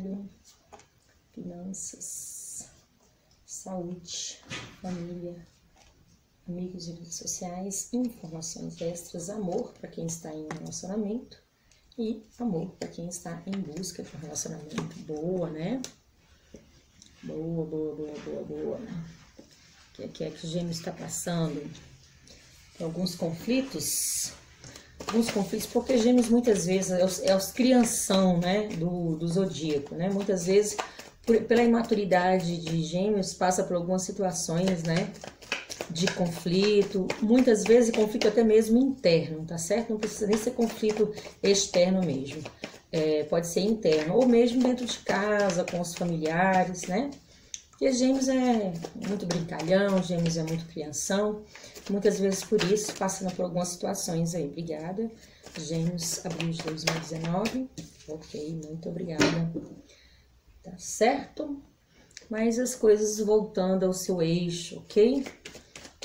trabalho, finanças, saúde, família, amigos e redes sociais, informações extras, amor para quem está em um relacionamento e amor para quem está em busca de um relacionamento. Boa, né? Boa. O que é que o Gêmeos está passando? Tem alguns conflitos, porque Gêmeos muitas vezes é os crianção, né, do zodíaco, né? Muitas vezes, pela imaturidade de Gêmeos, passa por algumas situações, né, de conflito, muitas vezes conflito até mesmo interno, tá certo? Não precisa nem ser conflito externo mesmo, pode ser interno, ou mesmo dentro de casa, com os familiares, né? Porque Gêmeos é muito brincalhão, Gêmeos é muito crianção, muitas vezes por isso, passando por algumas situações aí. Obrigada, Gêmeos, abril de 2019, ok, muito obrigada, tá certo? Mas as coisas voltando ao seu eixo, ok?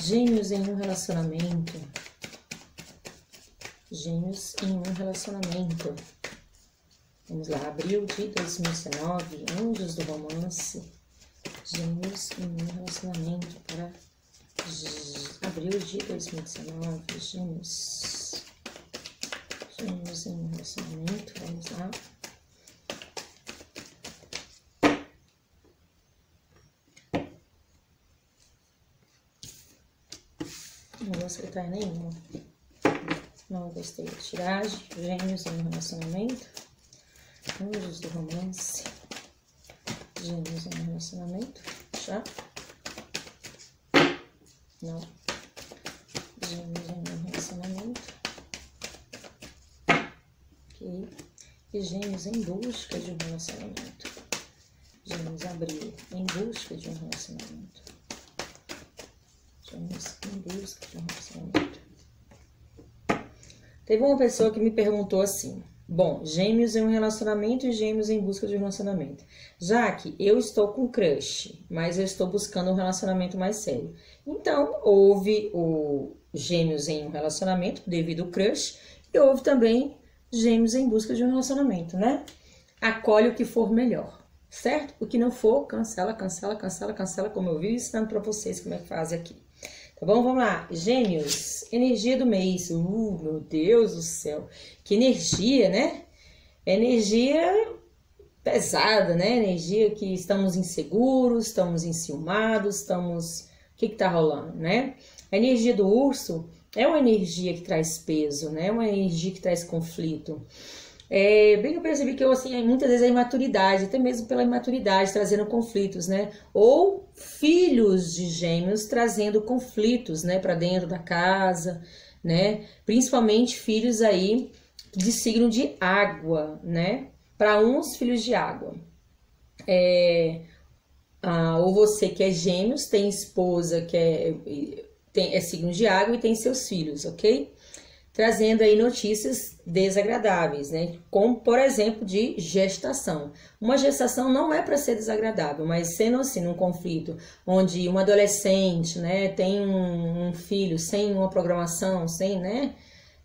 Gêmeos em um relacionamento. Gêmeos em um relacionamento. Vamos lá, abril de 2019, Anjos do Romance. Gêmeos em um relacionamento para abril de 2019. Gêmeos em um relacionamento. Vamos lá. Não vou acertar nenhuma. Não gostei da tiragem. Gêmeos em um relacionamento. Anjos do Romance. Gêmeos em um relacionamento. Já? Não. Gêmeos em um relacionamento. Ok. E Gêmeos em busca de um relacionamento. Gêmeos abril em busca de um relacionamento. Gêmeos em busca de um relacionamento. Teve uma pessoa que me perguntou assim: bom, Gêmeos em um relacionamento e Gêmeos em busca de um relacionamento. Já que eu estou com crush, mas eu estou buscando um relacionamento mais sério. Então, houve o Gêmeos em um relacionamento devido ao crush e houve também Gêmeos em busca de um relacionamento, né? Acolhe o que for melhor, certo? O que não for, cancela, como eu vi ensinando para vocês como é que faz aqui. Tá bom? Vamos lá. Gêmeos, energia do mês. Meu Deus do céu. Que energia, né? Energia pesada, né? Energia que estamos inseguros, estamos enciumados, estamos... O que tá rolando, né? A energia do urso é uma energia que traz peso, né? Uma energia que traz conflito. Bem que eu percebi que eu, assim, muitas vezes a imaturidade, até mesmo pela imaturidade, trazendo conflitos, né? Ou filhos de Gêmeos trazendo conflitos, né, para dentro da casa, né? Principalmente filhos aí de signo de água, né? Para uns, filhos de água. Ou você que é Gêmeos, tem esposa que é signo de água e tem seus filhos, ok? Trazendo aí notícias desagradáveis, né? Como, por exemplo, de gestação. Uma gestação não é para ser desagradável, mas sendo assim, num conflito onde um adolescente, né, tem um filho sem uma programação, sem, né,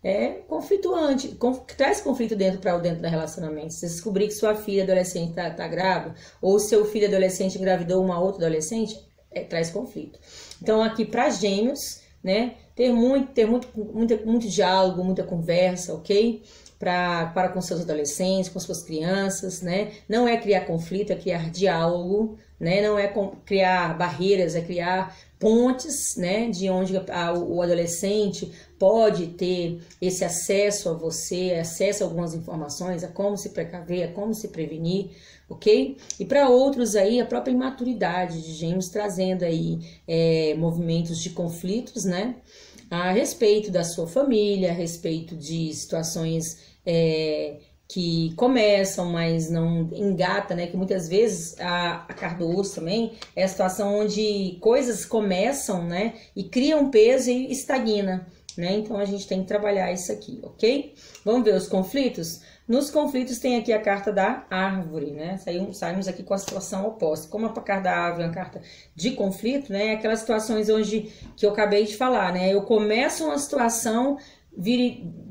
é conflituante, traz conflito dentro da relacionamento. Se descobrir que sua filha adolescente tá grávida, ou seu filho adolescente engravidou uma outra adolescente, traz conflito. Então, aqui para Gêmeos, né, ter muito diálogo, muita conversa, ok? Para com seus adolescentes, com suas crianças, né? Não é criar conflito, é criar diálogo, né? Não é criar barreiras, é criar pontes, né? De onde o adolescente pode ter esse acesso a você, acesso a algumas informações, a como se precaver, a como se prevenir, ok? E para outros aí, a própria imaturidade de Gêmeos trazendo aí movimentos de conflitos, né? A respeito da sua família, a respeito de situações que começam, mas não engata, né? Que muitas vezes a carta do urso também é a situação onde coisas começam, né? E criam peso e estagna, né? Então a gente tem que trabalhar isso aqui, ok? Vamos ver os conflitos? Nos conflitos tem aqui a carta da árvore, né? Saímos aqui com a situação oposta. Como a carta da árvore é uma carta de conflito, né? Aquelas situações onde, que eu acabei de falar, né? Eu começo uma situação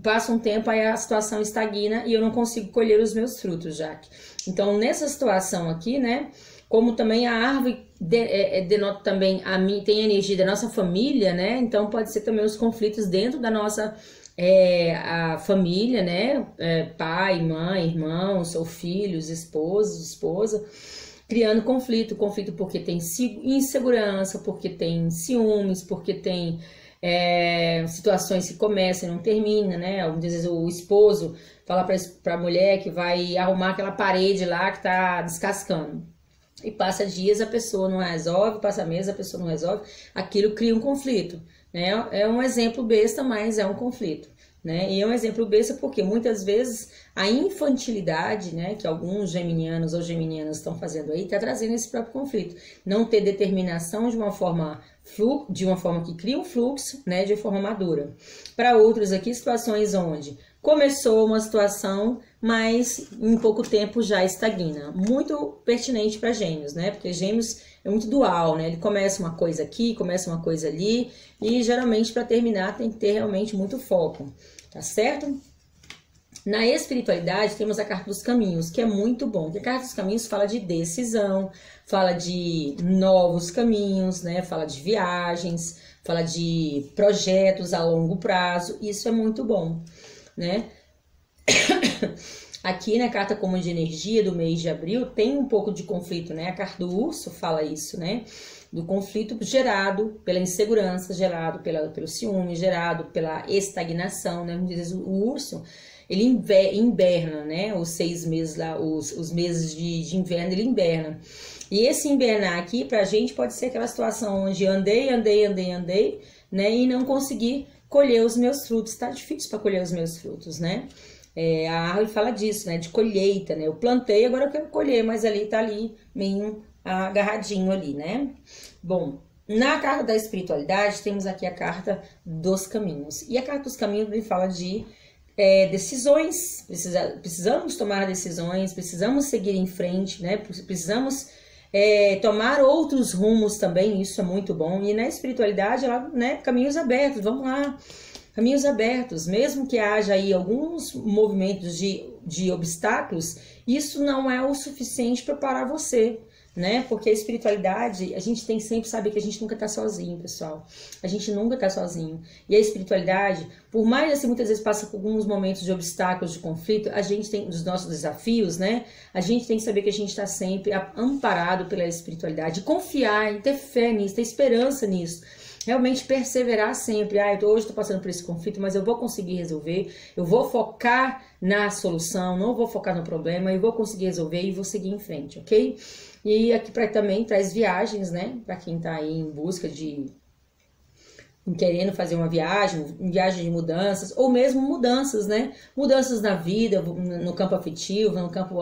passa um tempo, aí a situação estagna e eu não consigo colher os meus frutos, Jaque. Então, nessa situação aqui, né, como também a árvore denota também tem a energia da nossa família, né, então pode ser também os conflitos dentro da nossa a família, né, pai, mãe, irmãos, ou filhos, esposa, criando conflito porque tem insegurança, porque tem ciúmes, porque tem situações que começam e não terminam, né? Às vezes o esposo fala para a mulher que vai arrumar aquela parede lá que tá descascando. E passa dias, a pessoa não resolve, passa meses, a pessoa não resolve. Aquilo cria um conflito, né? É um exemplo besta, mas é um conflito, né? E é um exemplo besta porque muitas vezes a infantilidade, né, que alguns geminianos ou geminianas estão fazendo aí, está trazendo esse próprio conflito. Não ter determinação de uma forma que cria um fluxo, né, de forma madura. Para outros aqui, situações onde começou uma situação, mas em pouco tempo já estagna. Muito pertinente para Gêmeos, né? Porque Gêmeos é muito dual, né? Ele começa uma coisa aqui, começa uma coisa ali, e geralmente para terminar tem que ter realmente muito foco, tá certo? Na espiritualidade temos a carta dos caminhos, que é muito bom. A carta dos caminhos fala de decisão, fala de novos caminhos, né? Fala de viagens, fala de projetos a longo prazo. Isso é muito bom, né? Aqui na carta comum de energia do mês de abril tem um pouco de conflito, né? A carta do urso fala isso, né? Do conflito gerado pela insegurança, gerado pelo ciúme, gerado pela estagnação, né? O urso, ele inverna, né? Os 6 meses lá, os meses de inverno, ele inverna. E esse invernar aqui, pra gente, pode ser aquela situação onde andei, né? E não consegui colher os meus frutos. Tá difícil para colher os meus frutos, né? A árvore fala disso, né? De colheita, né? Eu plantei, agora eu quero colher, mas ali tá ali meio agarradinho ali, né? Bom, na carta da espiritualidade, temos aqui a carta dos caminhos. E a carta dos caminhos, ele fala de decisões, precisamos tomar decisões, precisamos seguir em frente, né? Precisamos tomar outros rumos também, isso é muito bom. E na espiritualidade, ela, né, caminhos abertos, vamos lá, caminhos abertos, mesmo que haja aí alguns movimentos de obstáculos, isso não é o suficiente para parar você, né? Porque a espiritualidade, a gente tem que sempre saber que a gente nunca tá sozinho, pessoal. A gente nunca tá sozinho. E a espiritualidade, por mais assim, muitas vezes passa por alguns momentos de obstáculos, de conflito, a gente tem os nossos desafios, né? A gente tem que saber que a gente tá sempre amparado pela espiritualidade, confiar e ter fé nisso, ter esperança nisso. Realmente perseverar sempre. Hoje estou passando por esse conflito, mas eu vou conseguir resolver. Eu vou focar na solução, não vou focar no problema, eu vou conseguir resolver e vou seguir em frente, ok? E aqui também traz viagens, né? Para quem tá aí em busca querendo fazer uma viagem de mudanças, ou mesmo mudanças, né? Mudanças na vida, no campo afetivo, no campo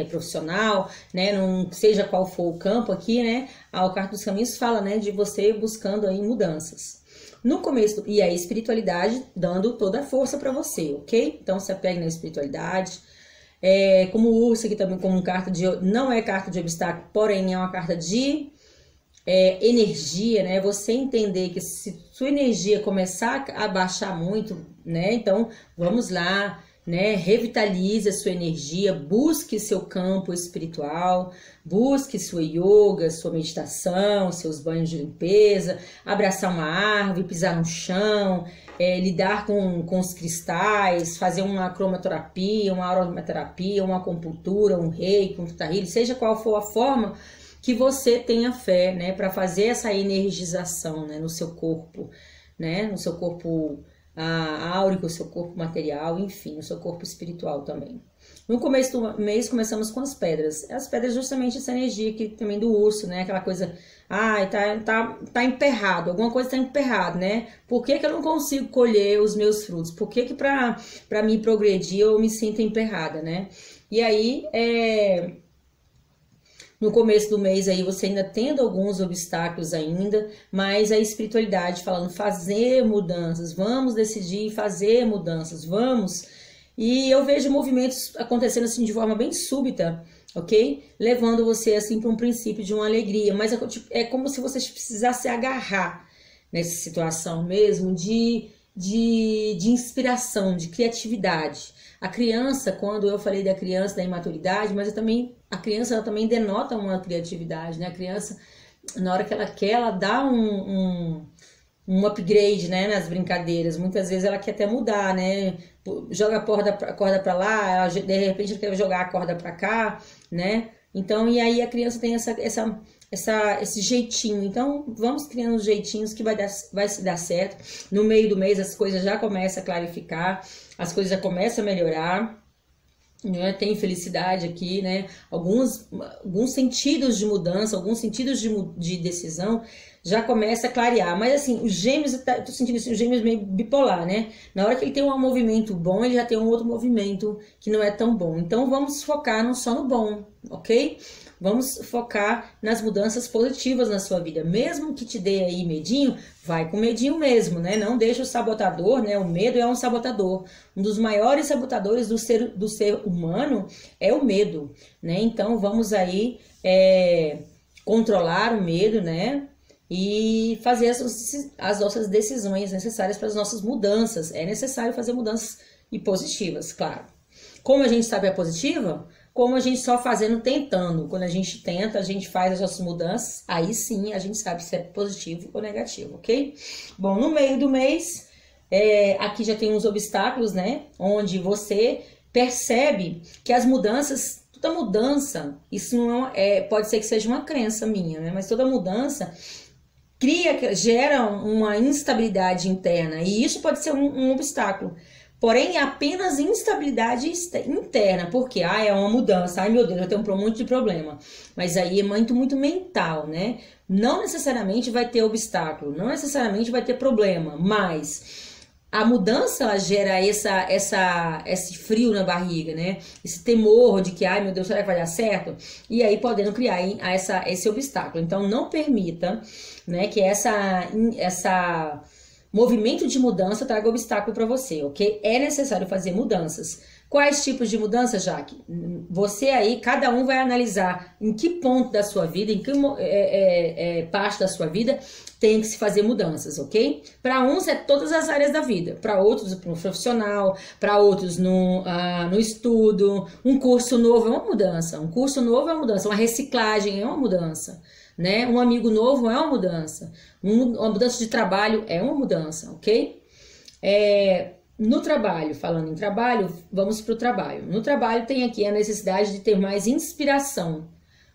profissional, né? Seja qual for o campo aqui, né? A carta dos caminhos fala, né? De você buscando aí mudanças. No começo, e a espiritualidade dando toda a força para você, ok? Então se apegue na espiritualidade. Como o urso aqui também, como carta não é carta de obstáculo, porém é uma carta de energia, né? Você entender que se sua energia começar a baixar muito, né? Então, vamos lá, né? Revitalize a sua energia, busque seu campo espiritual, busque sua yoga, sua meditação, seus banhos de limpeza, abraçar uma árvore, pisar no chão, lidar com os cristais, fazer uma cromoterapia, uma aromaterapia, uma acupuntura, um reiki, um theta healing, seja qual for a forma que você tenha fé, né, para fazer essa energização, né, no seu corpo, né, no seu corpo áurico, no seu corpo material, enfim, no seu corpo espiritual também. No começo do mês começamos com as pedras. As pedras justamente essa energia que também do urso, né, aquela coisa, tá emperrado, alguma coisa tá emperrado, né? Por que eu não consigo colher os meus frutos? Por que para mim progredir eu me sinto emperrada, né? E aí, no começo do mês aí você ainda tendo alguns obstáculos ainda, mas a espiritualidade falando fazer mudanças, vamos decidir fazer mudanças, vamos. E eu vejo movimentos acontecendo assim de forma bem súbita, ok? Levando você assim para um princípio de uma alegria, mas é como se você precisasse agarrar nessa situação mesmo de de inspiração, de criatividade. A criança, quando eu falei da criança, da imaturidade, mas a criança ela também denota uma criatividade, né? A criança, na hora que ela quer, ela dá um upgrade, né, nas brincadeiras. Muitas vezes ela quer até mudar, né? Joga a corda pra lá, ela, de repente ela quer jogar a corda pra cá, né? Então, e aí a criança tem esse jeitinho. Então, vamos criando os jeitinhos que vai se dar certo. No meio do mês as coisas já começam a clarificar, as coisas já começam a melhorar, né? Tem felicidade aqui, né? Alguns sentidos de mudança, alguns sentidos de decisão já começa a clarear. Mas assim, os gêmeos, tô sentindo assim, os gêmeos meio bipolar, né? Na hora que ele tem um movimento bom, ele já tem um outro movimento que não é tão bom. Então vamos focar não só no bom, ok? Vamos focar nas mudanças positivas na sua vida. Mesmo que te dê aí medinho, vai com medinho mesmo, né? Não deixa o sabotador, né? O medo é um sabotador. Um dos maiores sabotadores do ser humano é o medo, né? Então vamos aí controlar o medo, né? E fazer as nossas decisões necessárias para as nossas mudanças. É necessário fazer mudanças e positivas, claro. Como a gente sabe a positiva? Como a gente só fazendo, tentando. Quando a gente tenta, a gente faz as nossas mudanças, aí sim a gente sabe se é positivo ou negativo, ok? Bom, no meio do mês, aqui já tem uns obstáculos, né? Onde você percebe que as mudanças, toda mudança, isso não pode ser que seja uma crença minha, né? Mas toda mudança gera uma instabilidade interna, e isso pode ser um obstáculo. Porém, apenas instabilidade interna, porque é uma mudança, ai meu Deus, eu tenho um monte de problema. Mas aí é muito mental, né? Não necessariamente vai ter obstáculo, não necessariamente vai ter problema, mas a mudança ela gera esse frio na barriga, né? Esse temor de que, ai meu Deus, será que vai dar certo? E aí podendo criar esse obstáculo. Então não permita, né, que essa movimento de mudança traga obstáculo para você, ok? É necessário fazer mudanças. Quais tipos de mudanças, Jaque? Você aí, cada um vai analisar em que ponto da sua vida, em que parte da sua vida tem que se fazer mudanças, ok? Para uns é todas as áreas da vida, para outros no profissional, para outros no estudo. Um curso novo é uma mudança, uma reciclagem é uma mudança, né? Um amigo novo é uma mudança, uma mudança de trabalho é uma mudança, ok? No trabalho, falando em trabalho, vamos para o trabalho. No trabalho tem aqui a necessidade de ter mais inspiração.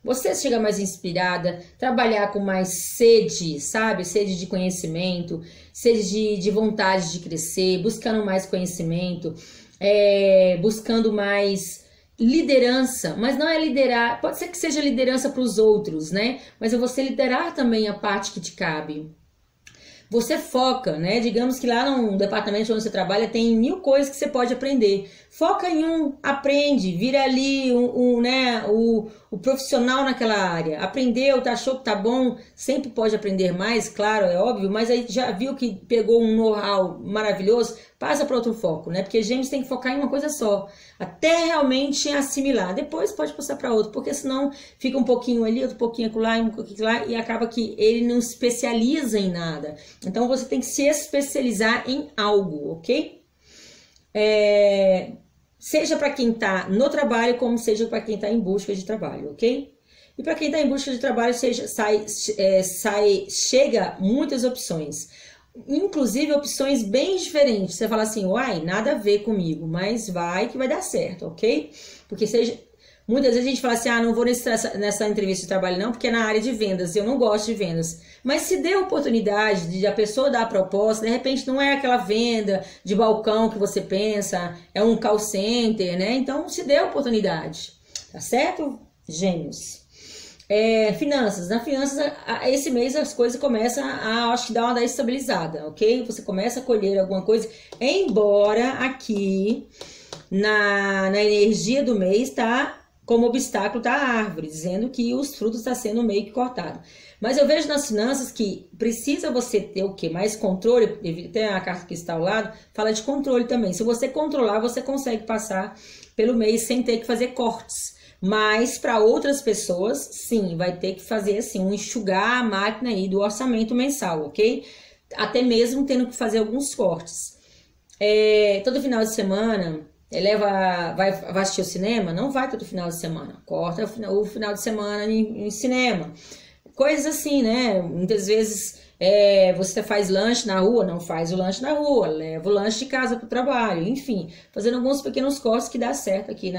Você chega mais inspirada, trabalhar com mais sede, sabe? Sede de conhecimento, sede de vontade de crescer, buscando mais conhecimento, buscando mais liderança, mas não é liderar, pode ser que seja liderança para os outros, né? Mas é você liderar também a parte que te cabe. Você foca, né? Digamos que lá no departamento onde você trabalha tem 1000 coisas que você pode aprender. Foca em aprende, vira ali o profissional naquela área. Aprendeu, achou que tá bom, sempre pode aprender mais, claro, é óbvio, mas aí já viu que pegou um know-how maravilhoso, passa para outro foco, né? Porque gêmeos tem que focar em uma coisa só, até realmente assimilar. Depois pode passar para outro, porque senão fica um pouquinho ali, outro pouquinho acolá, um pouquinho lá, e acaba que ele não especializa em nada. Então você tem que se especializar em algo, ok? Seja para quem está no trabalho, como seja para quem está em busca de trabalho, ok? E para quem está em busca de trabalho, chega muitas opções. Inclusive opções bem diferentes. Você fala assim, uai, nada a ver comigo, mas vai que vai dar certo, ok? Porque muitas vezes a gente fala assim, não vou nessa entrevista de trabalho não, porque é na área de vendas, eu não gosto de vendas. Mas se dê a oportunidade de a pessoa dar a proposta, de repente não é aquela venda de balcão que você pensa, é um call center, né? Então se dê a oportunidade, tá certo, gêmeos? Finanças. Na finanças, esse mês as coisas começam acho que dar uma estabilizada, ok? Você começa a colher alguma coisa, embora aqui na energia do mês tá como obstáculo tá a árvore, dizendo que os frutos estão sendo meio que cortados. Mas eu vejo nas finanças que precisa você ter o quê? Mais controle. Tem a carta que está ao lado, fala de controle também. Se você controlar, você consegue passar pelo mês sem ter que fazer cortes. Mas para outras pessoas, sim, vai ter que fazer assim, enxugar a máquina aí do orçamento mensal, ok? até mesmo tendo que fazer alguns cortes. Todo final de semana, vai assistir o cinema? Não vai todo final de semana. Corta o final de semana em cinema. Coisas assim, né? Muitas vezes você faz lanche na rua, não faz o lanche na rua, leva o lanche de casa para o trabalho, enfim, fazendo alguns pequenos cortes que dá certo aqui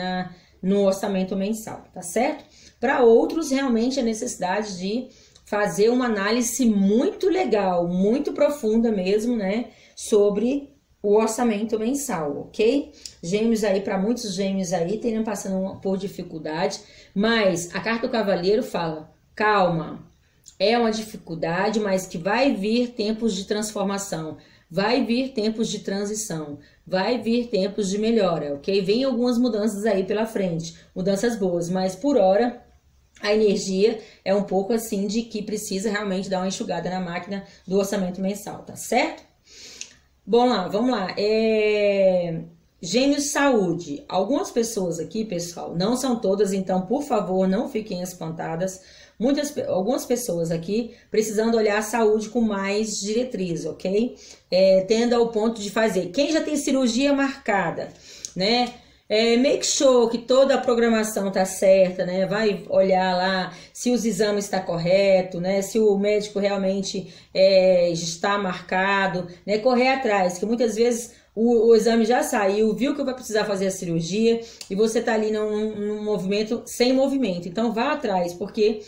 no orçamento mensal, tá certo? Para outros, realmente, a necessidade de fazer uma análise muito legal, muito profunda mesmo, né? Sobre o orçamento mensal, ok? Gêmeos aí, para muitos gêmeos aí, terem passando por dificuldade, mas a carta do cavaleiro fala, calma, é uma dificuldade, mas que vai vir tempos de transformação, vai vir tempos de transição, vai vir tempos de melhora, ok? Vem algumas mudanças aí pela frente, mudanças boas, mas por hora a energia é um pouco assim de que precisa realmente dar uma enxugada na máquina do orçamento mensal, tá certo? Bom lá, vamos lá. Gêmeos saúde. Algumas pessoas aqui, pessoal, não são todas, então por favor não fiquem espantadas. Algumas pessoas aqui precisando olhar a saúde com mais diretriz, ok? Tendo ao ponto de fazer. Quem já tem cirurgia marcada, né? Make sure que toda a programação tá certa, né? Vai olhar lá se os exames estão corretos, né? Se o médico realmente está marcado, né? Correr atrás, que muitas vezes o exame já saiu, viu que vai precisar fazer a cirurgia e você tá ali num movimento sem movimento. Então vá atrás, porque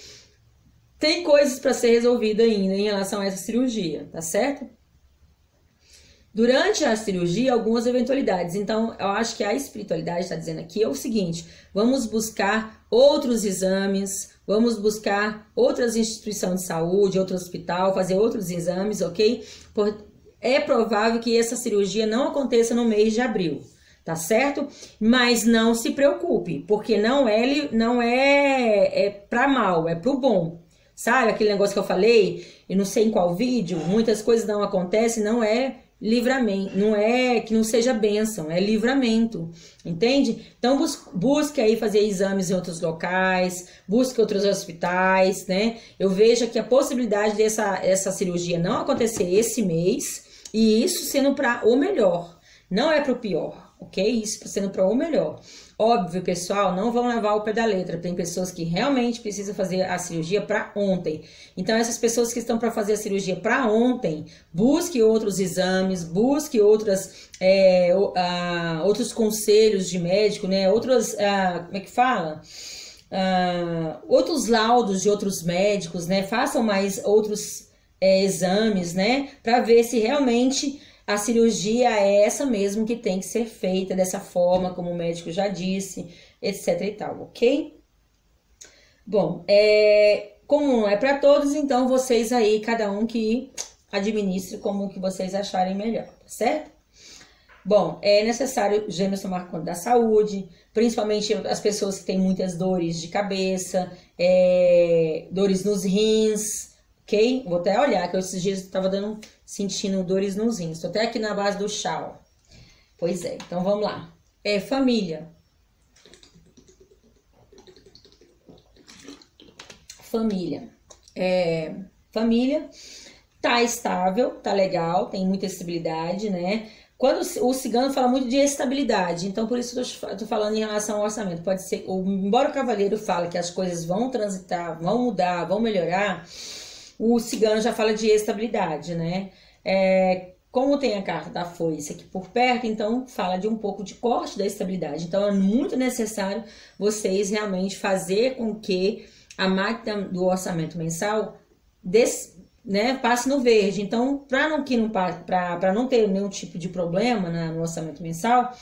tem coisas para ser resolvida ainda em relação a essa cirurgia, tá certo? Durante a cirurgia, algumas eventualidades. Então, eu acho que a espiritualidade está dizendo aqui é o seguinte, vamos buscar outros exames, vamos buscar outras instituições de saúde, outro hospital, fazer outros exames, ok? É provável que essa cirurgia não aconteça no mês de abril, tá certo? Mas não se preocupe, porque não é para mal, é para o bom. Sabe aquele negócio que eu falei? Eu não sei em qual vídeo, muitas coisas não acontecem, não é livramento, não é que não seja bênção, é livramento, entende? Então busque aí fazer exames em outros locais, busque outros hospitais, né? Eu vejo que a possibilidade dessa cirurgia não acontecer esse mês, e isso sendo para o melhor, não é para o pior, ok? Isso sendo para o melhor. Óbvio, pessoal, não vão levar o pé da letra. Tem pessoas que realmente precisam fazer a cirurgia para ontem. Então, essas pessoas que estão para fazer a cirurgia para ontem, busque outros exames, busque outros conselhos de médico, né? Outros, como é que fala? Outros laudos de outros médicos, né? Façam mais outros exames, né? Para ver se realmente a cirurgia é essa mesmo que tem que ser feita dessa forma, como o médico já disse, etc e tal, ok? Bom, como não é para todos, então vocês aí, cada um que administre como que vocês acharem melhor, tá certo? Bom, é necessário gêmeos tomar conta da saúde, principalmente as pessoas que têm muitas dores de cabeça, dores nos rins, ok? Vou até olhar, que esses dias eu estava sentindo dores nos rins. Estou até aqui na base do chá, ó. Pois é, então vamos lá. Família. Família. Família tá estável, tá legal, tem muita estabilidade, né? Quando o cigano fala muito de estabilidade, então por isso eu tô falando em relação ao orçamento. Pode ser, embora o cavaleiro fale que as coisas vão transitar, vão mudar, vão melhorar, o cigano já fala de estabilidade, né? Como tem a carta da foice aqui por perto, então fala de um pouco de corte da estabilidade. Então é muito necessário vocês realmente fazer com que a máquina do orçamento mensal passe no verde. Então, para não ter nenhum tipo de problema no orçamento mensal,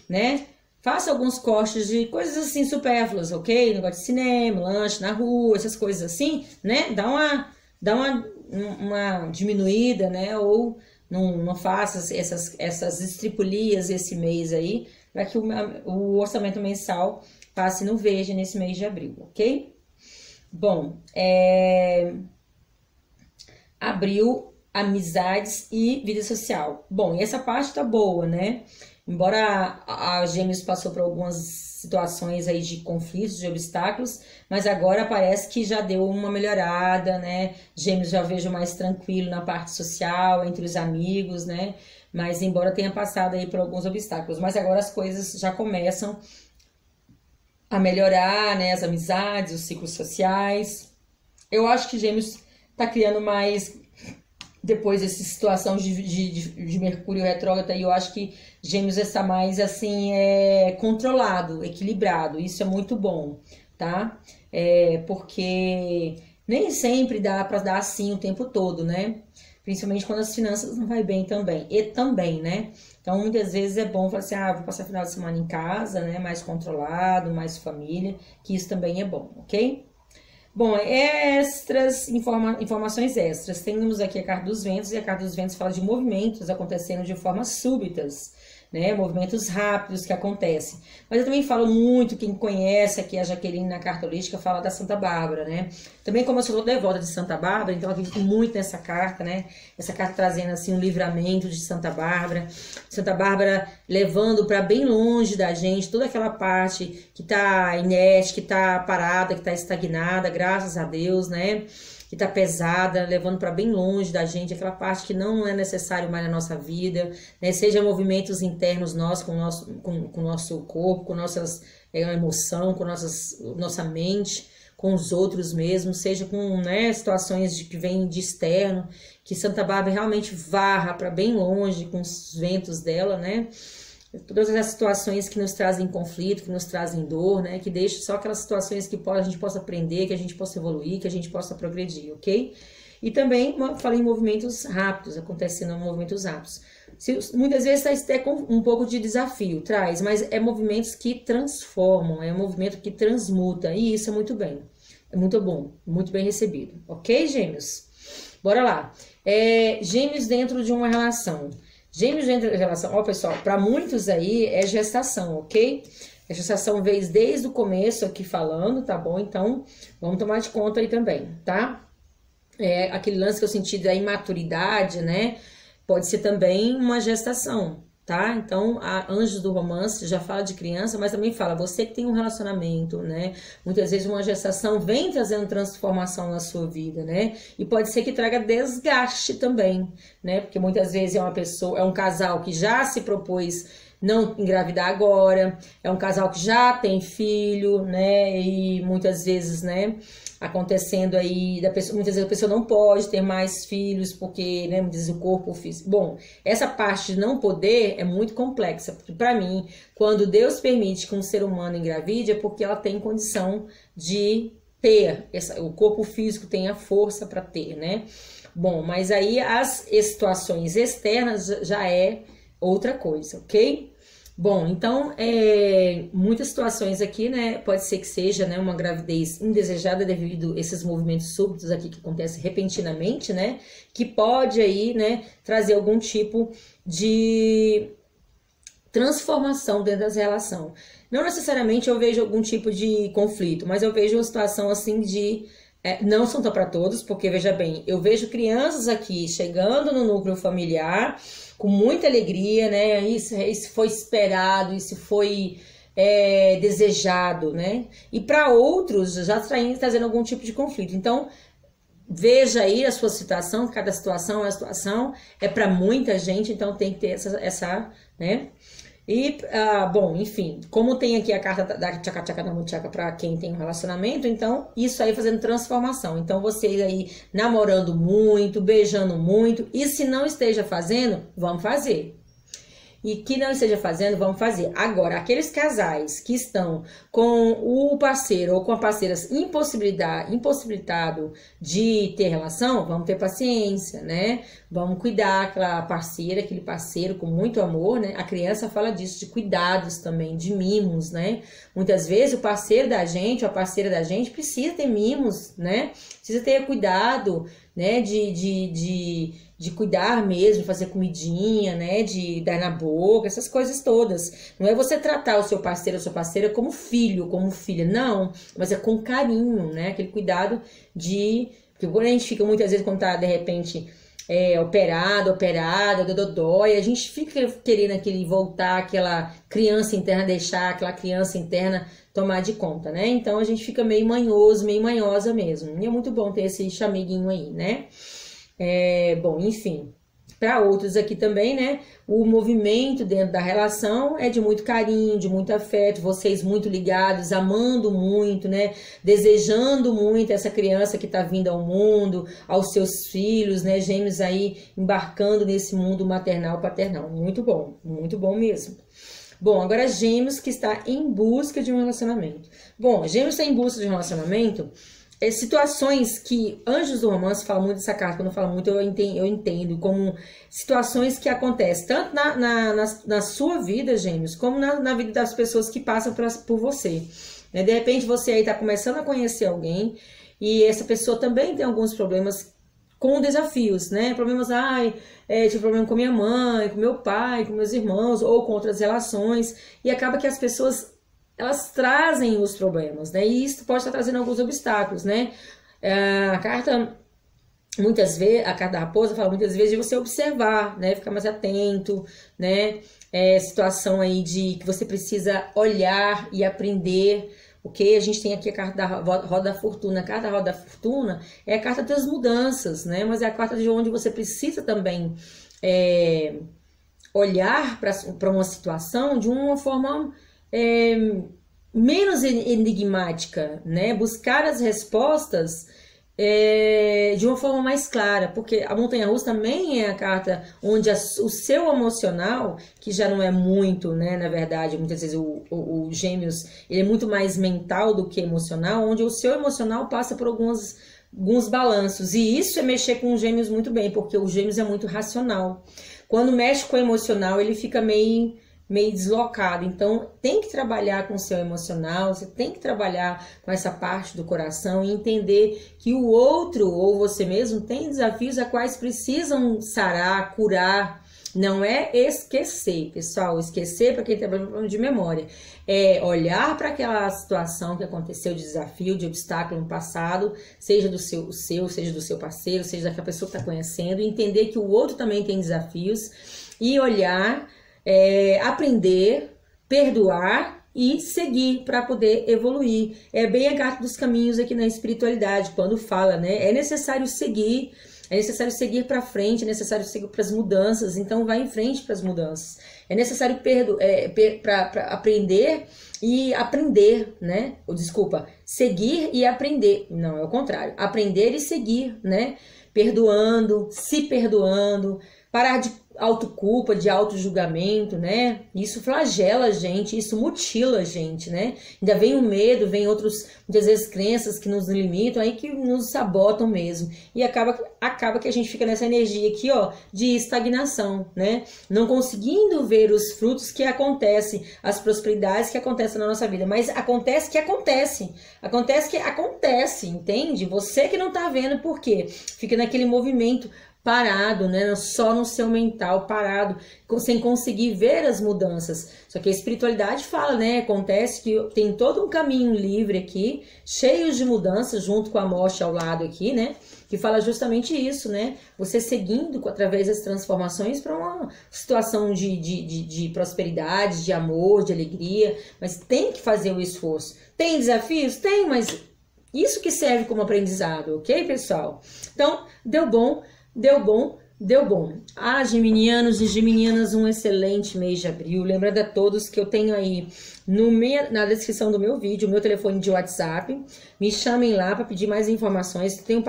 né? Faça alguns cortes de coisas assim supérfluas, ok? Negócio de cinema, lanche na rua, essas coisas assim, né? Dá uma diminuída, né? Ou não faça essas estripulias esse mês aí, para que o orçamento mensal passe no verde nesse mês de abril, ok? Bom, abril, amizades e vida social. Bom, e essa parte tá boa, né? Embora a Gêmeos passou por algumas situações aí de conflitos, de obstáculos, mas agora parece que já deu uma melhorada, né? Gêmeos já vejo mais tranquilo na parte social, entre os amigos, né? Mas embora tenha passado aí por alguns obstáculos, mas agora as coisas já começam a melhorar, né? As amizades, os ciclos sociais. Eu acho que Gêmeos tá criando mais, depois dessa situação de Mercúrio retrógrado, eu acho que Gêmeos está mais assim, controlado, equilibrado. Isso é muito bom, tá? Porque nem sempre dá para dar assim o tempo todo, né? Principalmente quando as finanças não vai bem também. E também, né? Então, muitas vezes é bom falar assim, vou passar o final de semana em casa, né? Mais controlado, mais família, que isso também é bom, ok? Bom, informações extras. Temos aqui a carta dos ventos, e a carta dos ventos fala de movimentos acontecendo de formas súbitas, né? Movimentos rápidos que acontecem. Mas eu também falo muito, quem conhece aqui a Jaqueline na carta holística, fala da Santa Bárbara, né? Também, como eu sou devota de Santa Bárbara, então eu acredito muito nessa carta, né? Essa carta trazendo, assim, um livramento de Santa Bárbara. Santa Bárbara levando para bem longe da gente toda aquela parte que tá inerte, que tá parada, que tá estagnada, graças a Deus, né? Que tá pesada, levando para bem longe da gente, aquela parte que não é necessário mais na nossa vida, né? Seja movimentos internos nossos, com o nosso corpo, com nossas emoção, com nossa mente, com os outros mesmo, seja com, né, situações que vêm de externo, que Santa Bárbara realmente varra para bem longe com os ventos dela, né? Todas as situações que nos trazem conflito, que nos trazem dor, né? Que deixam só aquelas situações que a gente possa aprender, que a gente possa evoluir, que a gente possa progredir, ok? E também falei em movimentos rápidos, acontecendo em movimentos rápidos. Muitas vezes traz até com um pouco de desafio, mas é movimentos que transformam, é um movimento que transmuta, e isso é muito bem. É muito bom, muito bem recebido, ok, Gêmeos? Bora lá. Gêmeos dentro de uma relação. Gêmeos dentro da relação, ó pessoal, para muitos aí é gestação, ok? A gestação veio desde o começo aqui falando, tá bom? Então, vamos tomar de conta aí também, tá? Aquele lance que eu senti da imaturidade, né? Pode ser também uma gestação, tá? Então, a Anjos do Romance já fala de criança, mas também fala, você que tem um relacionamento, né? Muitas vezes uma gestação vem trazendo transformação na sua vida, né? E pode ser que traga desgaste também, né? Porque muitas vezes é um casal que já se propôs não engravidar agora, é um casal que já tem filho, né? E muitas vezes, né? Acontecendo aí, muitas vezes a pessoa não pode ter mais filhos porque, né, diz o corpo físico. Bom, essa parte de não poder é muito complexa, porque para mim, quando Deus permite que um ser humano engravide, é porque ela tem condição de ter, o corpo físico tem a força para ter, né? Bom, mas aí as situações externas já é outra coisa, ok? Bom, então, muitas situações aqui, né, pode ser que seja, né, uma gravidez indesejada devido a esses movimentos súbitos aqui que acontecem repentinamente, né, que pode aí, né, trazer algum tipo de transformação dentro das relações. Não necessariamente eu vejo algum tipo de conflito, mas eu vejo uma situação assim de... não são para todos, porque veja bem, eu vejo crianças aqui chegando no núcleo familiar com muita alegria, né? Isso foi esperado, isso foi desejado, né? E para outros já trazendo algum tipo de conflito. Então, veja aí a sua situação, cada situação é uma situação, é para muita gente, então tem que ter essa né? E, bom, enfim, como tem aqui a carta da Tchaka Tchaka da Muchaka para quem tem um relacionamento, então isso aí fazendo transformação. Então vocês aí namorando muito, beijando muito, e se não esteja fazendo, vamos fazer. E que não esteja fazendo, vamos fazer. Agora, aqueles casais que estão com o parceiro ou com a parceira impossibilitado de ter relação, vamos ter paciência, né? Vamos cuidar aquela parceira, aquele parceiro com muito amor, né? A criança fala disso, de cuidados também, de mimos, né? Muitas vezes o parceiro da gente, ou a parceira da gente precisa ter mimos, né? Precisa ter cuidado, né? De cuidar mesmo, fazer comidinha, né, de dar na boca, essas coisas todas. Não é você tratar o seu parceiro ou sua parceira como filho, como filha, não, mas é com carinho, né, aquele cuidado de... Porque quando a gente fica muitas vezes, quando tá, de repente, operada, dodói, a gente fica querendo voltar aquela criança interna, deixar aquela criança interna tomar de conta, né? Então a gente fica meio manhoso, meio manhosa mesmo. E é muito bom ter esse chamiguinho aí, né? Bom, enfim. Para outros aqui também, né? O movimento dentro da relação é de muito carinho, de muito afeto, vocês muito ligados, amando muito, né? Desejando muito essa criança que tá vindo ao mundo, aos seus filhos, né? Gêmeos aí embarcando nesse mundo maternal, paternal. Muito bom mesmo. Bom, agora Gêmeos que está em busca de um relacionamento. Bom, Gêmeos está em busca de um relacionamento. Situações que Anjos do Romance falam muito dessa carta, quando fala muito eu entendo como situações que acontecem tanto na sua vida, Gêmeos, como na vida das pessoas que passam por você. Né? De repente você aí tá começando a conhecer alguém e essa pessoa também tem alguns problemas com desafios, né? Problemas, tive problema com minha mãe, com meu pai, com meus irmãos ou com outras relações e acaba que as pessoas elas trazem os problemas, né? E isso pode estar trazendo alguns obstáculos, né? A carta, muitas vezes, a carta da raposa fala muitas vezes de você observar, né? Ficar mais atento, né? Situação aí de que você precisa olhar e aprender, ok? A gente tem aqui a carta da Roda da Fortuna. A carta da Roda da Fortuna é a carta das mudanças, né? Mas é a carta de onde você precisa também olhar para uma situação de uma forma menos enigmática, né? Buscar as respostas de uma forma mais clara, porque a montanha-russa também é a carta onde o seu emocional, que já não é muito, né? Na verdade, muitas vezes o Gêmeos ele é muito mais mental do que emocional, onde o seu emocional passa por alguns balanços, e isso é mexer com os Gêmeos muito bem, porque o Gêmeos é muito racional. Quando mexe com o emocional, ele fica meio deslocado, então tem que trabalhar com o seu emocional, você tem que trabalhar com essa parte do coração e entender que o outro ou você mesmo tem desafios a quais precisam sarar, curar. Não é esquecer, pessoal, esquecer para quem tem problema de memória, é olhar para aquela situação que aconteceu de desafio, de obstáculo no passado, seja do seu, seja do seu parceiro, seja daquela pessoa que está conhecendo, e entender que o outro também tem desafios e olhar, aprender, perdoar e seguir para poder evoluir. É bem a carta dos caminhos aqui na espiritualidade, quando fala, né? É necessário seguir para frente, é necessário seguir para as mudanças, então vai em frente para as mudanças. É necessário para aprender e aprender, né? Desculpa, seguir e aprender. Não, é o contrário. Aprender e seguir, né? Perdoando, se perdoando, parar de autoculpa, de autojulgamento, né? Isso flagela a gente, isso mutila a gente, né? Ainda vem o medo, vem outros, muitas vezes, crenças que nos limitam, aí que nos sabotam mesmo. E acaba que a gente fica nessa energia aqui, ó, de estagnação, né? Não conseguindo ver os frutos que acontecem, as prosperidades que acontecem na nossa vida. Mas acontece que acontece. Acontece que acontece, entende? Você que não tá vendo por quê? Fica naquele movimento parado, né? Só no seu mental, parado, sem conseguir ver as mudanças. Só que a espiritualidade fala, né? Acontece que tem todo um caminho livre aqui, cheio de mudanças, junto com a morte ao lado aqui, né? Que fala justamente isso, né? Você seguindo através das transformações para uma situação de prosperidade, de amor, de alegria, mas tem que fazer o esforço. Tem desafios? Tem, mas isso que serve como aprendizado, ok, pessoal? Então, deu bom. Deu bom, deu bom. Geminianos e geminianas, um excelente mês de abril. Lembrando a todos que eu tenho aí na descrição do meu vídeo, o meu telefone de WhatsApp. Me chamem lá para pedir mais informações. Tem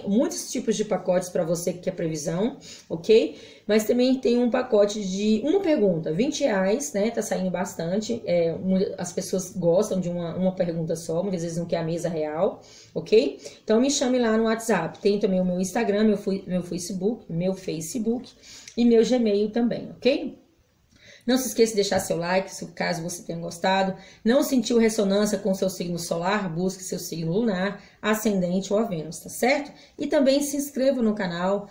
muitos tipos de pacotes para você que quer previsão, ok? Mas também tem um pacote de uma pergunta, R$20, né? Tá saindo bastante. As pessoas gostam de uma pergunta só, muitas vezes não quer a mesa real, ok? Então me chame lá no WhatsApp. Tem também o meu Instagram, meu Facebook e meu Gmail também, ok? Não se esqueça de deixar seu like, caso você tenha gostado. Não sentiu ressonância com seu signo solar? Busque seu signo lunar, ascendente ou a Vênus, tá certo? E também se inscreva no canal,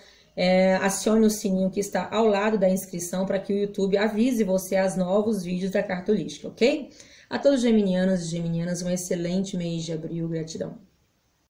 acione o sininho que está ao lado da inscrição para que o YouTube avise você aos novos vídeos da carta holística, ok? A todos os geminianos e geminianas, um excelente mês de abril. Gratidão.